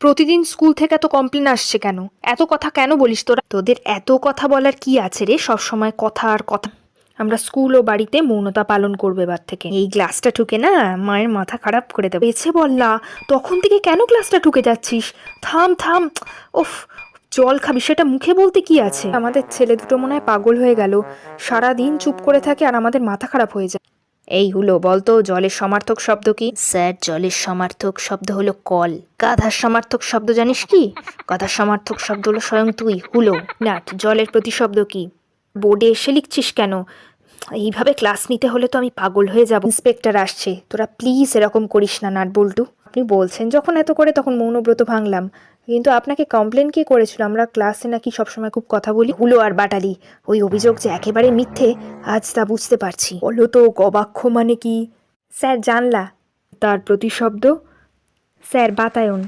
প্রতিদিন স্কুল থেকে এত কমপ্লেন আসছে কেন? এত কথা কেন বলিস তোরা? তোদের এত কথা বলার কি আছে রে? সব সময় কথা আর কথা। আমরা স্কুল ও বাড়িতে মৌনতা পালন করবো এবার থেকে। এই গ্লাসটা ঠুকে না মায়ের মাথা খারাপ করে দেবো। এছে বললা, তখন থেকে কেন গ্লাসটা ঠুকে যাচ্ছিস? থাম থাম। উফ, জল খাবি, সেটা মুখে বলতে কি আছে? আমাদের ছেলে দুটো মনে হয় পাগল হয়ে গেল, সারা দিন চুপ করে থাকে আর আমাদের মাথা খারাপ হয়ে যায়। এই হুলো, বলতো জলের সমার্থক শব্দ কি? স্যার, জলের সমার্থক শব্দ হলো কল। গাধার সমার্থক শব্দ জানিস কি? গাধার সমার্থক শব্দ হলো স্বয়ং তুই, হুলো। নাট, জলের প্রতিশব্দ কি? বোর্ডে এসে লিখছিস কেন? এইভাবে ক্লাস নিতে হলে তো আমি পাগল হয়ে যাব। ইন্সপেক্টর আসছে, তোরা প্লিজ এরকম করিস না নাট বল্টু। আপনি বলছেন যখন এত করে, তখন মৌনব্রত ভাঙলাম, কিন্তু আপনাকে কমপ্লেন কি করেছিল? আমরা ক্লাসে নাকি সবসময় খুব কথা বলি। হুলো আর বাটালি, ওই অভিযোগ যে একেবারে মিথ্যে, আজ তা বুঝতে পারছি। বলো তো গবাক্ষ মানে কি? স্যার, জানলা। তার প্রতিশব্দ? স্যার, বাতায়ন।